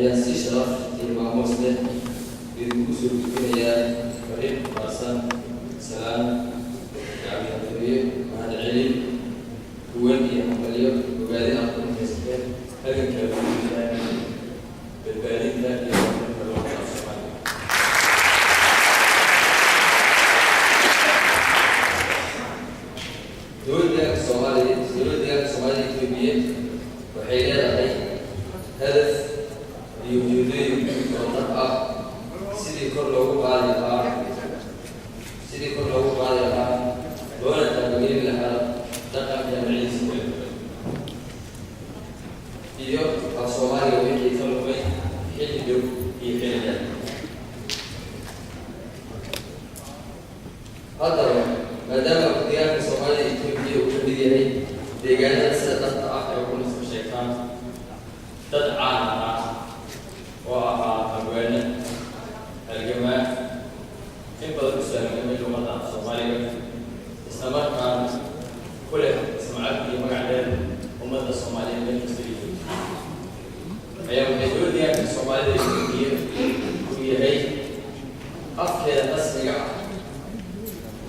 ayaan si sharaf iyo maamuus leh idinku soo gudbinayaa fariin xambaarsan salaam gacmo-tooyo mahadcelin kuwan iyo hambalyo ogaadin aad ku rumaysteen halganka lagu yidhaahdo badbaadinta iyo horumarka dalka Soomaaliya. dowladda Soomaaliya Itoobiya waxay leedahay hadaf iyo ujeedooyin oo dhab ah sidii kor loogu qaadi lahaa loona taageeri lahaa dhaqanka magaciisa iyo af Soomaaliga wixii ka lumay xilli dhow iyo xilli dheer. haddaba maadaama deegaanka Soomaalida Itoobiya uu ka mid yahay deegaanada sida dhabta ah ee ugu nasab sheegtaan dad caan ah oo ahaa haweeney halgamaa in badan u saameeyay luqadda Soomaaliga isla markaana ku leh sumcad iyo magac dheer ummadda Soomaaliyeed meel kasta ay joogto. ayaa waxay dowladda Soomaalida Itoobiya ku yahay afkeeda rasmiga ah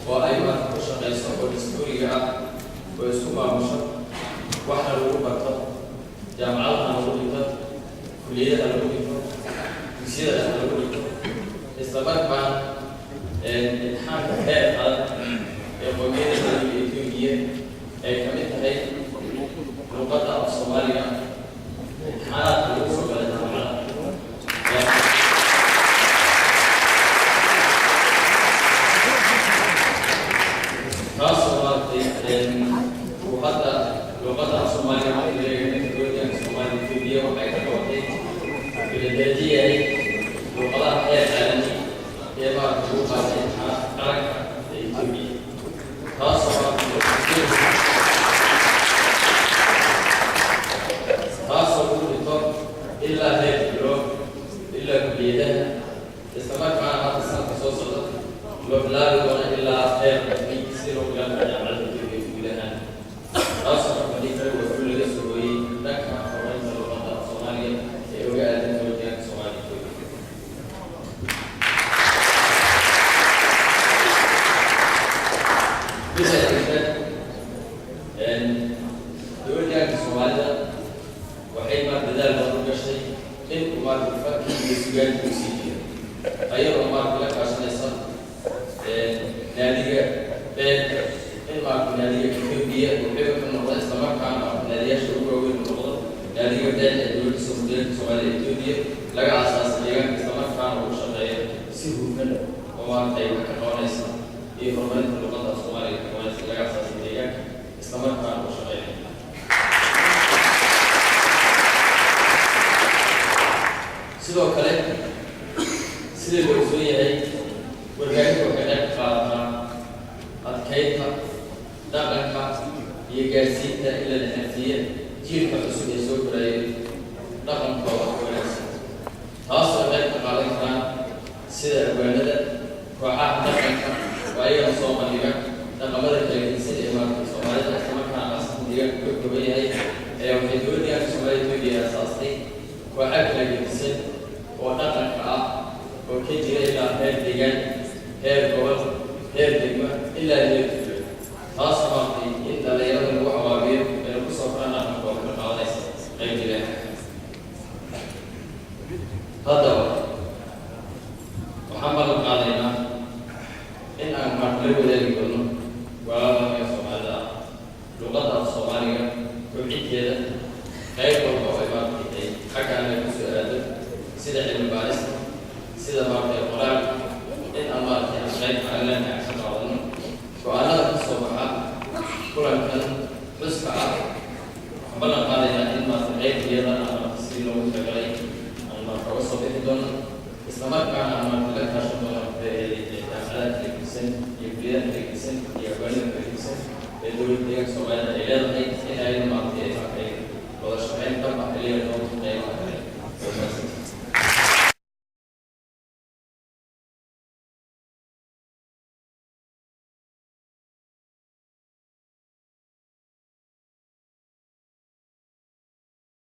oo ay maanta ku shaqeyso oo dastuuriga ah oo isku maamusho waxna lagu barto jaamacadaha lagu dhigto kulliyadaha lagu dhigto dugsiyada lagu dhigto isla markaana imtixaanka heer adag ee qowmiyadda dalka Itoobiya ay ka mid tahay luqadda af Soomaaliga imtixaanaadka lagu soo galay jaamacadaha taasoo maaragtay hadda luqadda af Soomaaliga waxay leedahay dowladda Soomaaliya Itoobiya waxay ka qabatay biladeejiyay luqadaha heer caalami ee maaragtay lagu qaatay qaranka ee Itoobiya taasoo lagu dhigto ilaa heer bilo ilaa kulliyadaha isla markaana hadda sanadka soo socda loo bilaabi doono ilaa heer si loo bilaabo jaamacadda Itoobiya guud ahaan. taasoo marka kale waa guul laga soo hooyey dhanka horumarinta luqadda af Soomaaliga ee uga aadan dowladda Soomaaliya Itoobiya. dowladda Soomaalida waxay dadaal badan u gashay in uu maaragtay fanka iyo suugaanta u sii jiro ayadoo maaragtay la kaashanaysa naadiga beelka in maaragtay naadiga Itoobiya wuxuu ka noqday isla markaana naadiyaasha ugu waaweyn noqdo naadiga beel ee dowladda Soomaaliya Itoobiya laga aasaasay deegaanka isla markaana uu shaqeeyo si hufan oo maaragtay wax ka qabanaysa iyo horumarinta luqadda Soomaaliga ka qabanaysa laga aasaasay deegaanka isla markaana uu shaqeeyo. sidoo kale sida loo soo yahay wargaahinta waxay qayb ka qaadataa adkaynta dhaqanka iyo gaarsiinta in la dhexalsiiya jiilka cusub ee soo koraya dhaqankooda wanaagsan taasoo qayb ka qaadan karaan sida abwaanada kooxaha dhaqanka oo ayaga soo bandhiga dhaqamada kala gedisan ee maaragtay Soomaalida isla markaana qaasatan deegaanka ka kooban yahay ayaa waxay dowladda Soomaaliya Itoobiya aasaastay kooxa kala gedisan oo dhaqanka ah oo ka jira ilaa heer deegaan heer gobol heer degmo ilaa heer tuulo taasoo maaragtay in dhalinyarada lagu abaabiyo ee lagu soo koraan dhaqankooda ka qaadanaysa qayb jireen. haddaba waxaan ballan qaadaynaa in aan maaragtay la wadaagi doono walaalka Soomaalida ah luqadda af Soomaaliga kobcinteeda qayb walba oo ay maaragtay xagga aan ku soo aado sida cilmi baarista sida maaragtay qoraalka in aan maaragtay qayb caalami ah ka qaadano go-aanada ka soo baxa kulankan xuska ah waxaan ballan qaadaynaa in maaragtay qaybtiyada ama si loogu talagalay aan maaragtay uga soo bixi doono isla markaana aan maaragtay la kaashan doono jaamacadaha kala gedisan iyo kulliyadaha kala gedisan iyo abwaanida kala gedisan ee dowladda deegaanka Soomaalida ay leedahay in ayna maaragtay